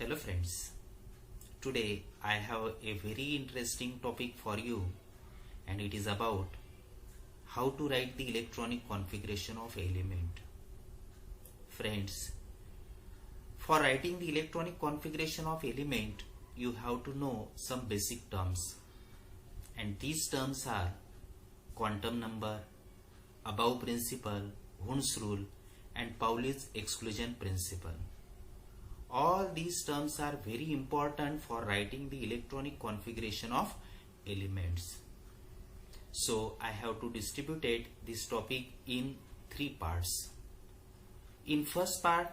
Hello friends, today I have a very interesting topic for you and it is about how to write the electronic configuration of element. Friends, for writing the electronic configuration of element you have to know some basic terms, and these terms are quantum number, above principle, Hund's rule and Pauli's exclusion principle. All these terms are very important for writing the electronic configuration of elements. So I have to distribute this topic in three parts. In first part,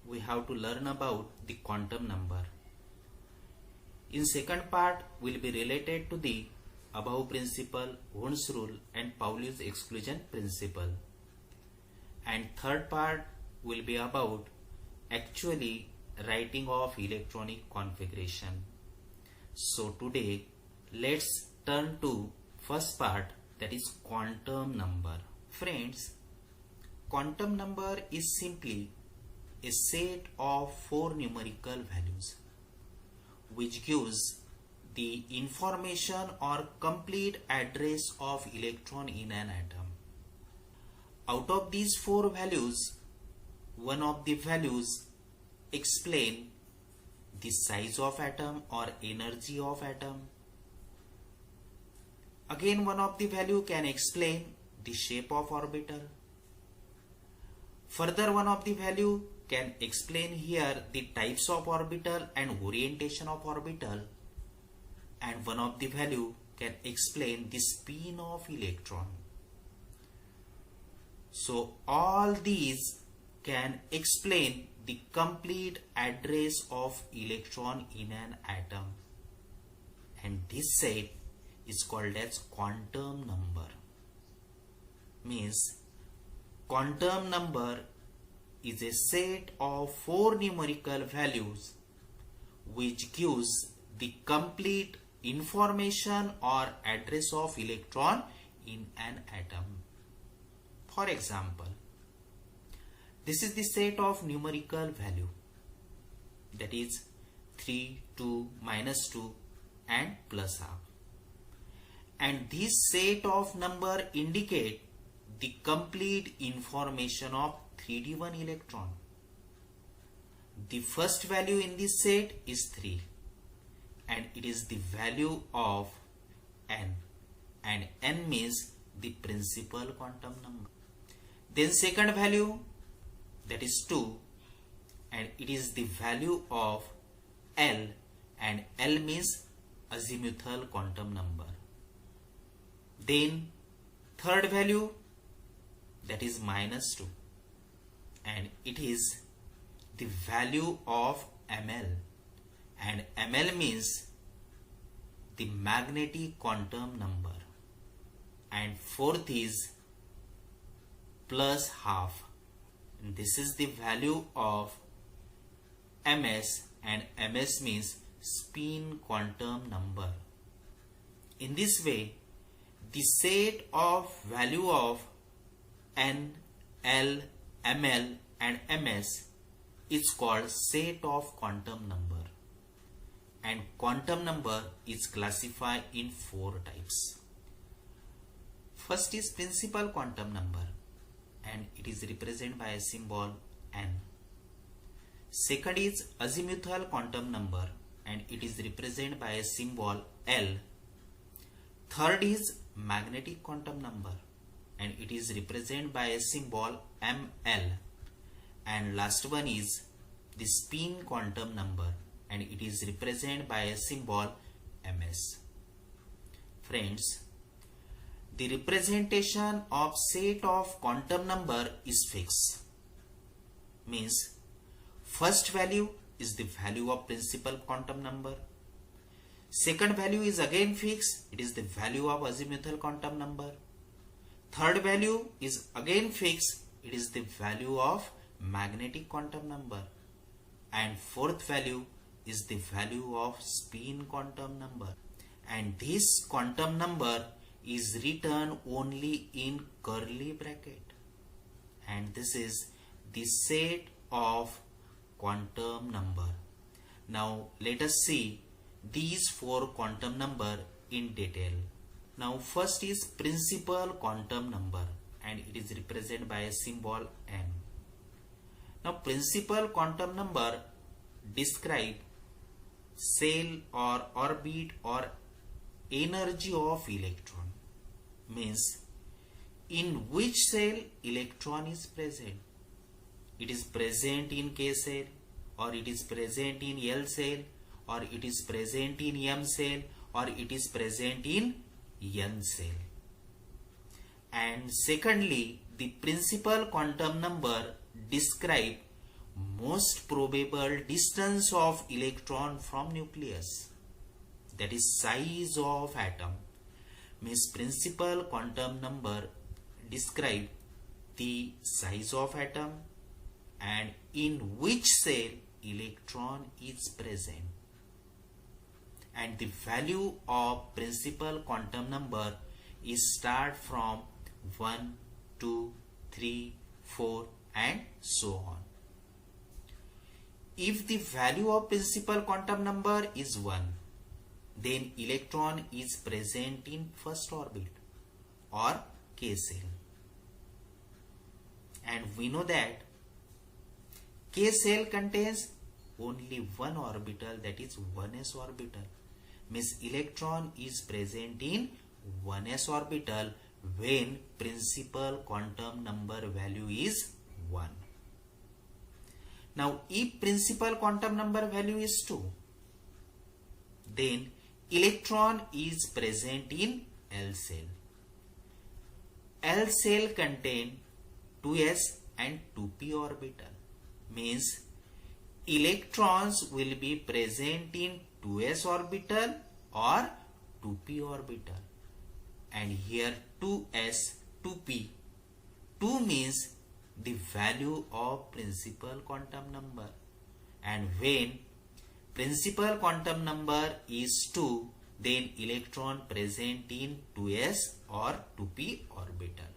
we have to learn about the quantum number. In second part, will be related to the above principle, Hund's rule and Pauli's exclusion principle. And third part will be about actually writing of electronic configuration. So today let's turn to first part, that is quantum number. Friends, quantum number is simply a set of four numerical values which gives the information or complete address of electron in an atom. Out of these four values, one of the values explain the size of atom or energy of atom. Again, one of the value can explain the shape of orbital. Further, one of the value can explain here the types of orbital and orientation of orbital. And one of the value can explain the spin of electron. So all these can explain the complete address of electron in an atom, and this set is called as quantum number. Means quantum number is a set of four numerical values which gives the complete information or address of electron in an atom. For example, this is the set of numerical value, that is 3, 2, minus 2 and plus half. And this set of number indicate the complete information of 3d1 electron. The first value in this set is 3 and it is the value of n, and n means the principal quantum number. Then second value, that is 2, and it is the value of L, and L means azimuthal quantum number. Then third value, that is minus 2, and it is the value of ML, and ML means the magnetic quantum number. And fourth is plus half. This is the value of MS, and MS means spin quantum number. In this way, the set of value of N, L, ML and MS is called set of quantum number. And quantum number is classified in four types. First is principal quantum number, and it is represented by a symbol n. Second is azimuthal quantum number, and it is represented by a symbol L. Third is magnetic quantum number, and it is represented by a symbol ML. And last one is the spin quantum number, and it is represented by a symbol MS. Friends, the representation of set of quantum number is fixed. Means first value is the value of principal quantum number. Second value is again fixed. It is the value of azimuthal quantum number. Third value is again fixed. It is the value of magnetic quantum number. And fourth value is the value of spin quantum number. And this quantum number is written only in curly bracket, and this is the set of quantum number. Now let us see these four quantum number in detail. Now first is principal quantum number, and it is represented by a symbol n. Now principal quantum number describe cell or orbit or energy of electron, means in which cell electron is present. It is present in K cell, or it is present in L cell, or it is present in M cell, or it is present in N cell. And secondly, the principal quantum number describe most probable distance of electron from nucleus, that is size of atom. Means principal quantum number describe the size of atom and in which cell electron is present. And the value of principal quantum number is start from 1, 2, 3, 4 and so on. If the value of principal quantum number is 1, then electron is present in first orbit or K cell. And we know that K cell contains only one orbital, that is 1s orbital. Means electron is present in 1s orbital when principal quantum number value is 1. Now if principal quantum number value is 2, then electron is present in L cell. L cell contain 2s and 2p orbital. Means electrons will be present in 2s orbital or 2p orbital. And here 2s, 2p. 2 means the value of principal quantum number. And when principal quantum number is 2, then electron present in 2s or 2p orbital.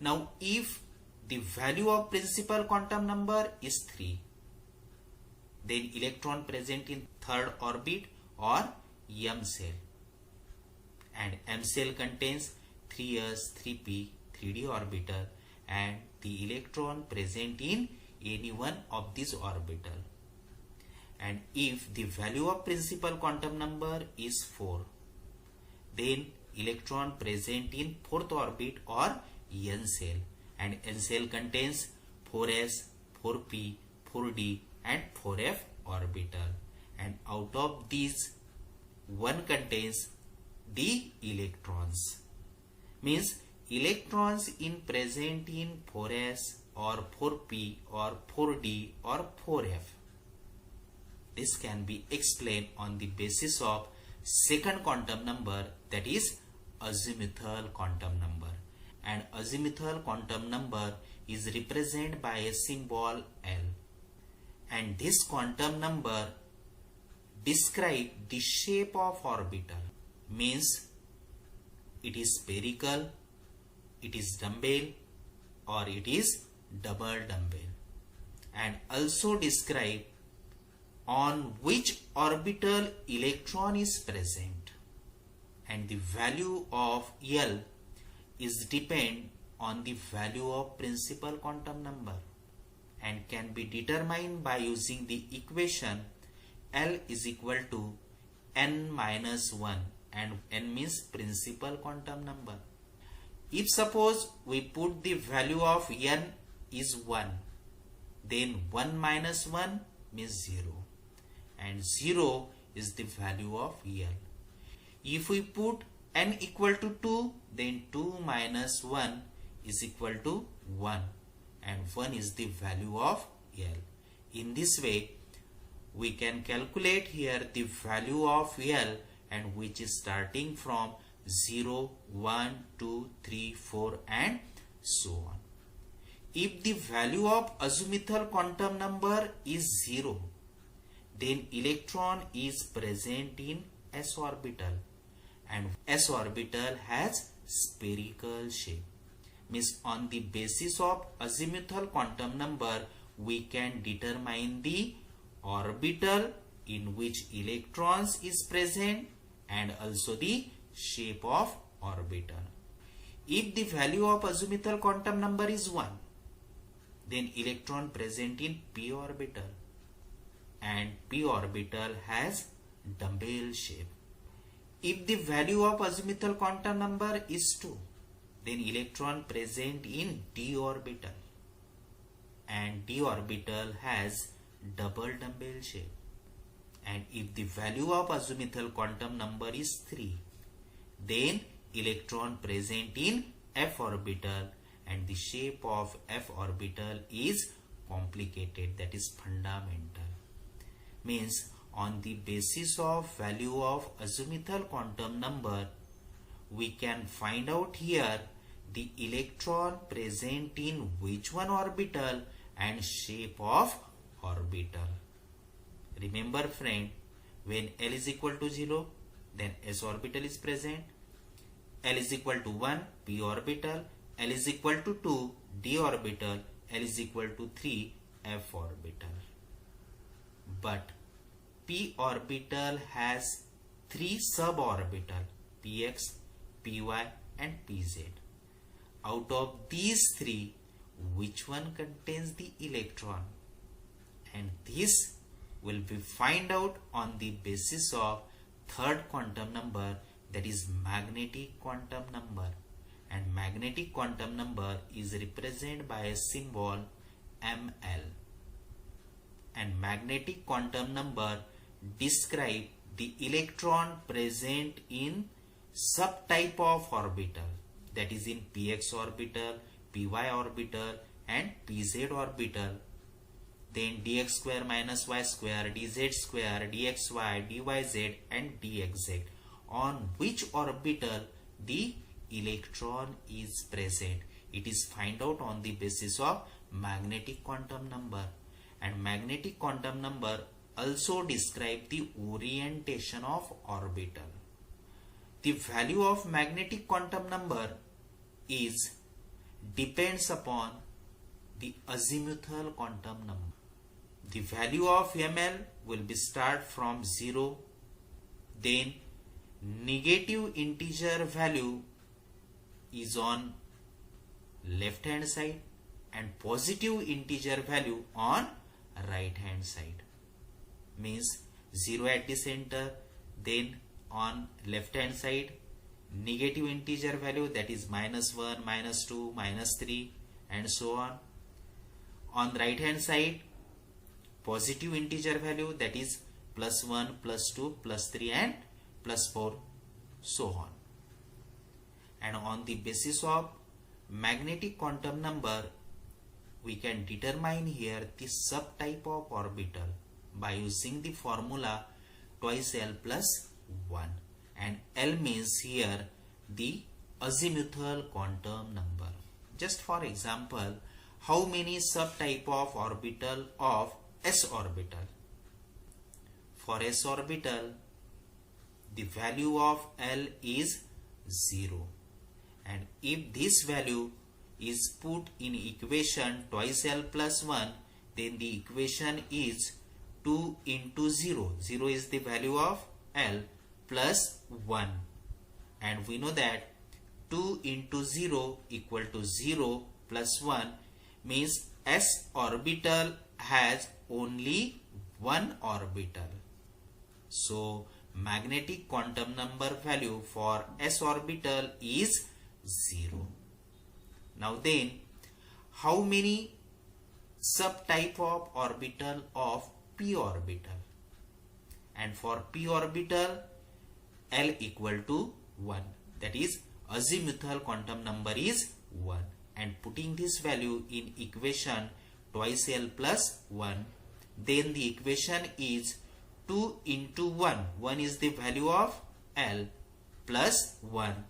Now if the value of principal quantum number is 3, then electron present in third orbit or M cell. And M cell contains 3s, 3p, 3d orbital, and the electron present in any one of these orbital. And if the value of principal quantum number is 4, then electron present in fourth orbit or N cell, and N cell contains 4s, 4p, 4d and 4f orbital. And out of these, one contains the electrons. Means electrons in present in 4s or 4p or 4d or 4f. This can be explained on the basis of second quantum number, that is azimuthal quantum number. And azimuthal quantum number is represented by a symbol L. And this quantum number describe the shape of orbital. Means it is spherical, it is dumbbell, or it is double dumbbell. And also describe on which orbital electron is present. And the value of L is depend on the value of principal quantum number and can be determined by using the equation L is equal to n minus 1, and n means principal quantum number. If suppose we put the value of n is 1, then 1 minus 1 means 0, and 0 is the value of L. If we put n equal to 2, then 2 minus 1 is equal to 1, and 1 is the value of L. In this way, we can calculate here the value of L, and which is starting from 0, 1, 2, 3, 4 and so on. If the value of azimuthal quantum number is 0, then electron is present in s orbital, and s orbital has spherical shape. Means on the basis of azimuthal quantum number, we can determine the orbital in which electrons is present and also the shape of orbital. If the value of azimuthal quantum number is 1, then electron present in p orbital, and p orbital has dumbbell shape. If the value of azimuthal quantum number is 2, then electron present in d orbital, and d orbital has double dumbbell shape. And if the value of azimuthal quantum number is 3, then electron present in f orbital, and the shape of f orbital is complicated, that is fundamental. Means on the basis of value of azimuthal quantum number, we can find out here the electron present in which one orbital and shape of orbital. Remember friend, when L is equal to 0, then s orbital is present. L is equal to 1, p orbital. L is equal to 2, d orbital. L is equal to 3, f orbital. But p orbital has 3 suborbital, px, py and pz. Out of these 3, which one contains the electron? And this will be find out on the basis of third quantum number, that is magnetic quantum number. And magnetic quantum number is represented by a symbol ml. And magnetic quantum number describe the electron present in subtype of orbital, that is in px orbital, py orbital and pz orbital. Then dx square minus y square, dz square, dxy, dyz and dxz, on which orbital the electron is present. It is find out on the basis of magnetic quantum number. And magnetic quantum number also describe the orientation of orbital. The value of magnetic quantum number is depends upon the azimuthal quantum number. The value of ml will be start from 0, then negative integer value is on left hand side and positive integer value on right hand side. Means 0 at the center, then on left hand side negative integer value, that is -1, -2, -3 and so on. On right hand side positive integer value, that is +1, +2, +3 and +4, so on. And on the basis of magnetic quantum number, we can determine here the subtype of orbital by using the formula twice L plus 1. And L means here the azimuthal quantum number. Just for example, how many subtype of orbital of s orbital? For s orbital, the value of L is 0. And if this value is put in equation twice L plus 1, then the equation is 2 into 0. 0 is the value of L plus 1. And we know that 2 into 0 equal to 0 plus 1 means s orbital has only one orbital. So magnetic quantum number value for s orbital is 0. Now then, how many subtype of orbital of p orbital? And for p orbital, L equal to 1. That is azimuthal quantum number is 1. And putting this value in equation twice L plus 1, then the equation is 2 into 1. 1 is the value of L plus 1,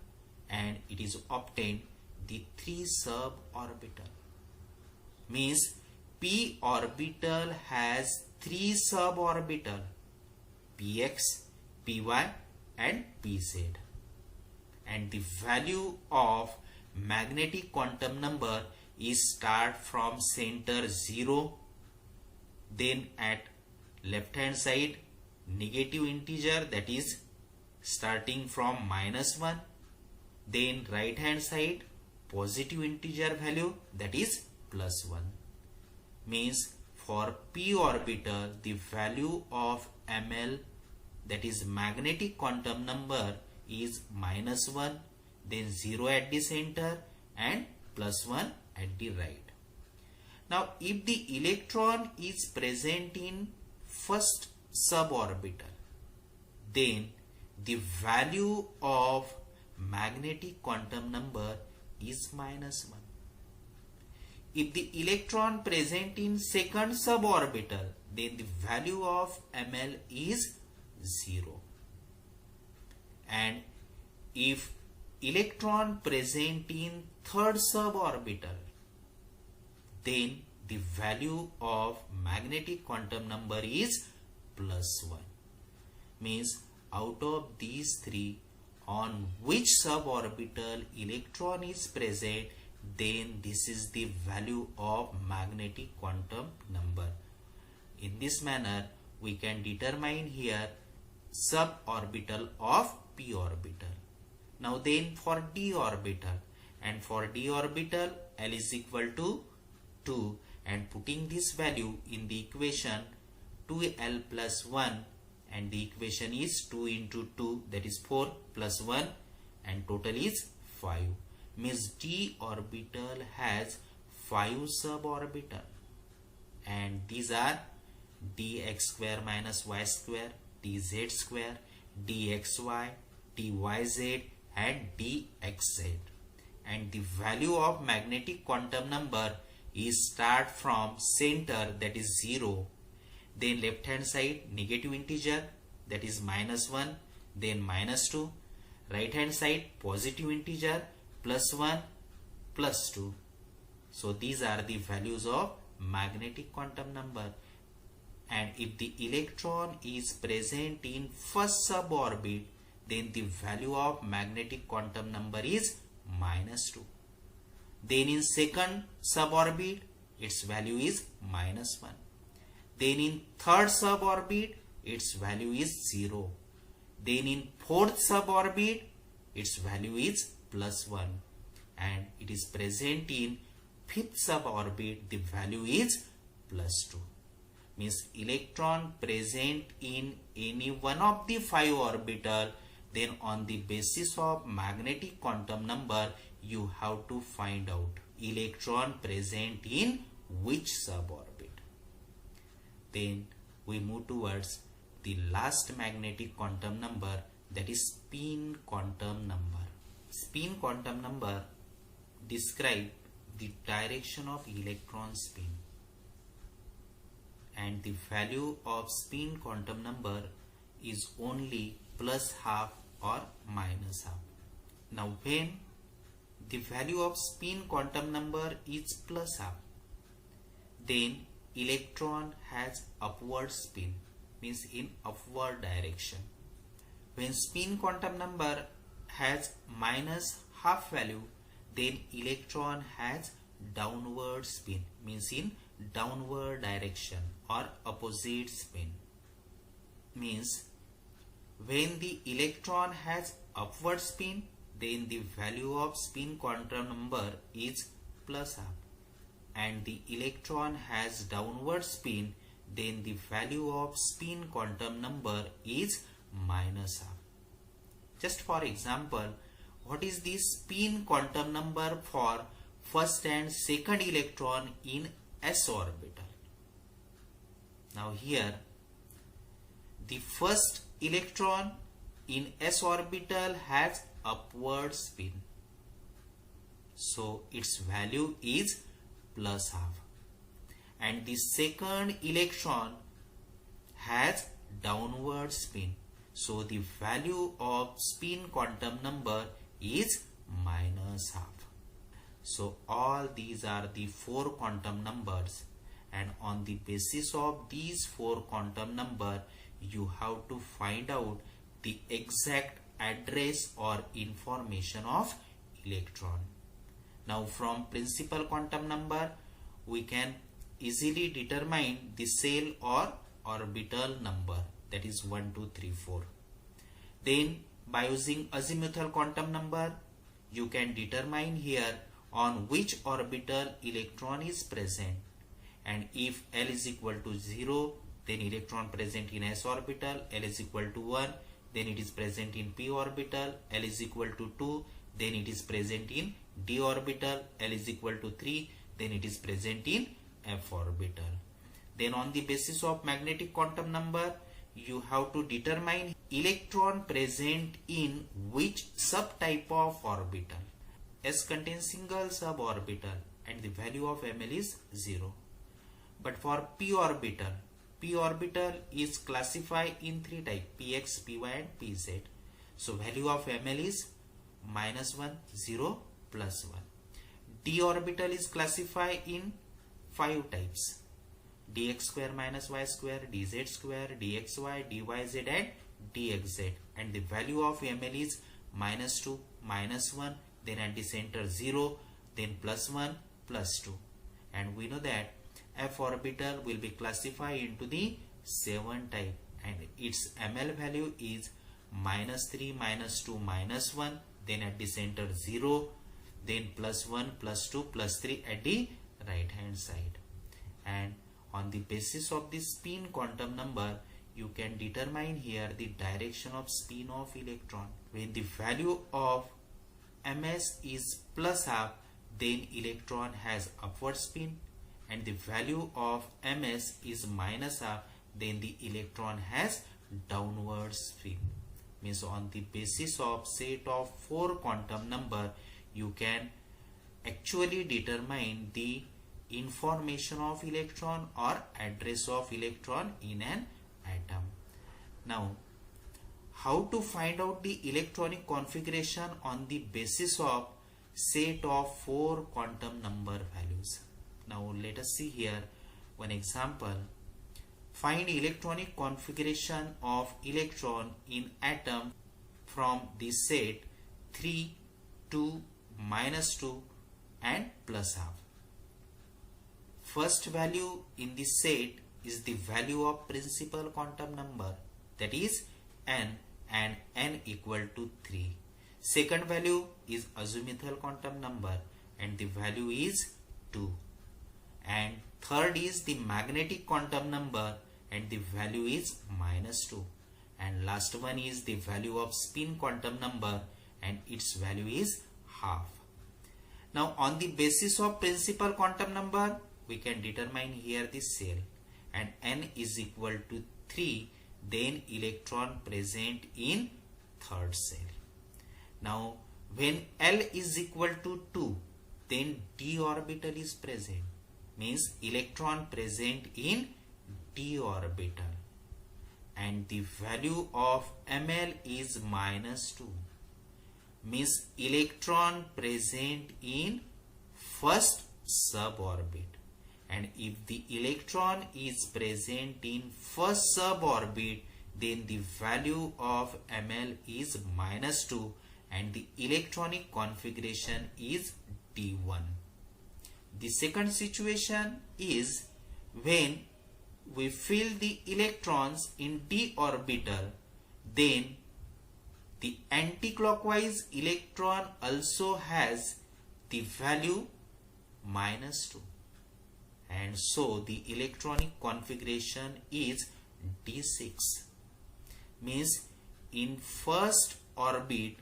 and it is obtained the 3 suborbital. Means p orbital has 3 suborbital, px, py and pz. And the value of magnetic quantum number is start from center 0, then at left hand side negative integer, that is starting from -1, then right hand side positive integer value, that is +1. Means for p orbital the value of ml, that is magnetic quantum number, is -1, then 0 at the center and +1 at the right. Now if the electron is present in first suborbital, then the value of magnetic quantum number is -1. If the electron present in second suborbital, then the value of ml is 0. And if electron present in third suborbital, then the value of magnetic quantum number is +1. Means out of these three, on which suborbital electron is present, then this is the value of magnetic quantum number. In this manner, we can determine here suborbital of p orbital. Now then for d orbital, and for d orbital L is equal to 2, and putting this value in the equation 2L plus 1, and the equation is 2 into 2, that is 4 plus 1, and total is 5. Means d orbital has 5 suborbital, and these are dx square minus y square, dz square, dxy, dyz, and dxz. And the value of magnetic quantum number is start from center, that is 0, then left hand side negative integer, that is -1, then -2, right hand side positive integer, +1, +2. So these are the values of magnetic quantum number. And if the electron is present in first suborbit, then the value of magnetic quantum number is -2. Then in second suborbit, its value is -1. Then in third suborbit, its value is 0. Then in fourth suborbit, its value is +1. And it is present in fifth suborbit, the value is +2. Means electron present in any one of the 5 orbital, then on the basis of magnetic quantum number, you have to find out electron present in which suborbit. Then we move towards the last magnetic quantum number, that is spin quantum number. Spin quantum number describe the direction of electron spin, and the value of spin quantum number is only +12 or -12. Now when the value of spin quantum number is +12, then electron has upward spin, means in upward direction. When spin quantum number has -12 value, then electron has downward spin, means in downward direction or opposite spin. Means when the electron has upward spin, then the value of spin quantum number is +12, and the electron has downward spin, then the value of spin quantum number is -12. Just for example, what is the spin quantum number for first and second electron in s orbital? Now here the first electron in s orbital has upward spin, so its value is +12, and the second electron has downward spin, so the value of spin quantum number is -12. So all these are the 4 quantum numbers, and on the basis of these 4 quantum number, you have to find out the exact address or information of electron. Now from principal quantum number, we can easily determine the shell or orbital number, that is 1, 2, 3, 4. Then by using azimuthal quantum number, you can determine here on which orbital electron is present, and if L is equal to 0, then electron present in s orbital. L is equal to 1, then it is present in p orbital. L is equal to 2, then it is present in d orbital. L is equal to 3, then it is present in f orbital. Then on the basis of magnetic quantum number, you have to determine electron present in which subtype of orbital. S contains single suborbital and the value of ml is 0. But for p orbital is classified in 3 types: px, py and pz. So value of ml is -1, 0, +1. D orbital is classified in 5 types: dx square minus y square, dz square, dxy, dyz and dxz, and the value of ml is -2, -1, then at the center 0, then +1, +2. And we know that f orbital will be classified into the 7 type, and its ml value is -3, -2, -1, then at the center 0, then +1, +2, +3 at the right hand side. And on the basis of the spin quantum number, you can determine here the direction of spin of electron. When the value of ms is +half, then electron has upward spin, and the value of ms is -half, then the electron has downward spin. Means on the basis of set of 4 quantum number, you can actually determine the information of electron or address of electron in an atom. Now, how to find out the electronic configuration on the basis of set of 4 quantum number values? Now let us see here one example. Find electronic configuration of electron in atom from the set 3, 2, -2 and +half. First value in the set is the value of principal quantum number, that is n, and n equal to 3. Second value is azimuthal quantum number and the value is 2. And third is the magnetic quantum number and the value is -2. And last one is the value of spin quantum number and its value is half. Now on the basis of principal quantum number, we can determine here the cell, and n is equal to 3, then electron present in third cell. Now when L is equal to 2, then d orbital is present, means electron present in d orbital, and the value of ml is -2, means electron present in first suborbit. And if the electron is present in first suborbit, then the value of ml is -2 and the electronic configuration is d1. The second situation is when we fill the electrons in d orbital, then the anticlockwise electron also has the value -2, and so the electronic configuration is d6. Means in first orbit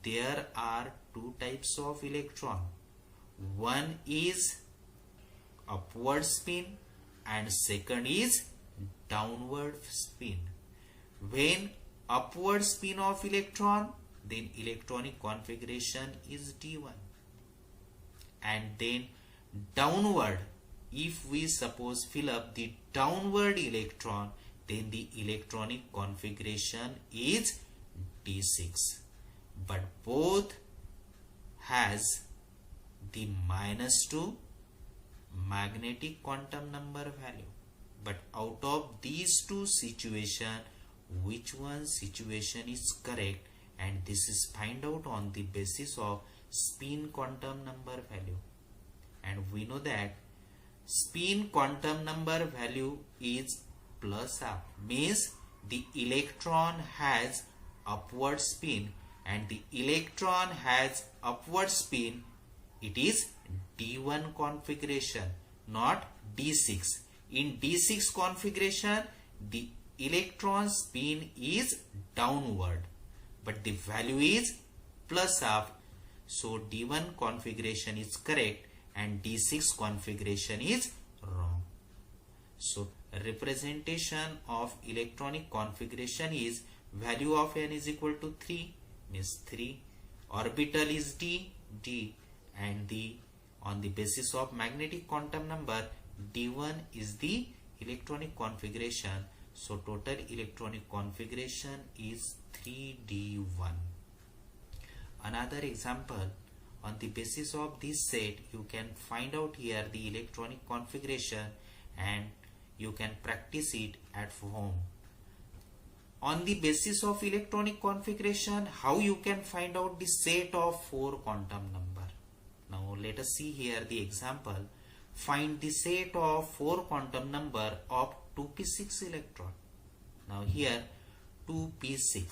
there are 2 types of electron. One is upward spin and second is downward spin. When upward spin of electron, then electronic configuration is d1, and then downward, if we suppose fill up the downward electron, then the electronic configuration is d6, but both has the -2 magnetic quantum number value. But out of these 2 situations, which one situation is correct? And this is find out on the basis of spin quantum number value. And we know that spin quantum number value is plus half. Means the electron has upward spin, and the electron has upward spin. It is D1 configuration, not D6. In D6 configuration, the electron spin is downward, but the value is plus half. So D1 configuration is correct and D6 configuration is wrong. So representation of electronic configuration is value of n is equal to 3, means 3. Orbital is D, and on the basis of magnetic quantum number, D1 is the electronic configuration. So total electronic configuration is 3D1. Another example, on the basis of this set, you can find out here the electronic configuration and you can practice it at home. On the basis of electronic configuration, how you can find out the set of 4 quantum number? Now let us see here the example. Find the set of 4 quantum number of 2p6 electron. Now here 2p6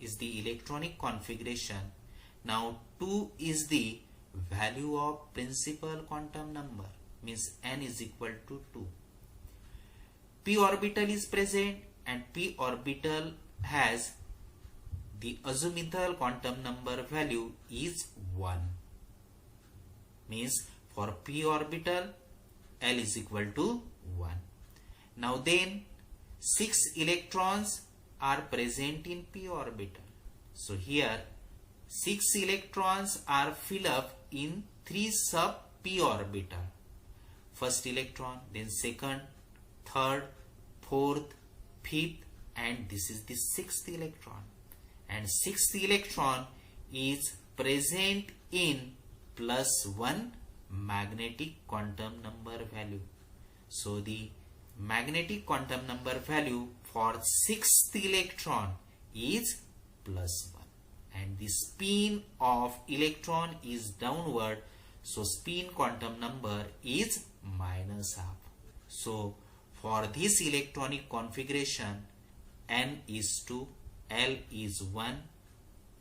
is the electronic configuration. Now 2 is the value of principal quantum number, means n is equal to 2. P orbital is present and p orbital has the azimuthal quantum number value is 1. Means for p orbital L is equal to 1. Now then 6 electrons are present in p orbital. So here 6 electrons are filled up in 3 sub p orbital. First electron, then second, third, fourth, fifth, and this is the 6th electron. And 6th electron is present in plus 1 magnetic quantum number value. So the magnetic quantum number value for 6th electron is plus 1. And the spin of electron is downward, so spin quantum number is minus half. So for this electronic configuration, n is 2, L is 1,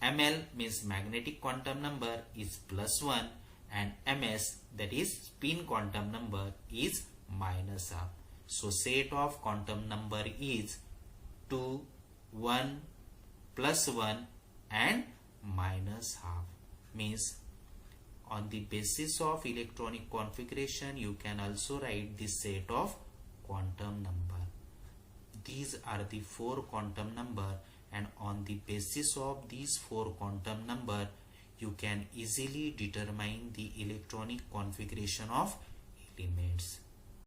ml means magnetic quantum number is plus 1, and ms, that is spin quantum number, is minus half. So set of quantum number is 2, 1, plus 1 and minus half. Means on the basis of electronic configuration, you can also write the set of quantum number. These are the 4 quantum number, and on the basis of these 4 quantum number, you can easily determine the electronic configuration of elements.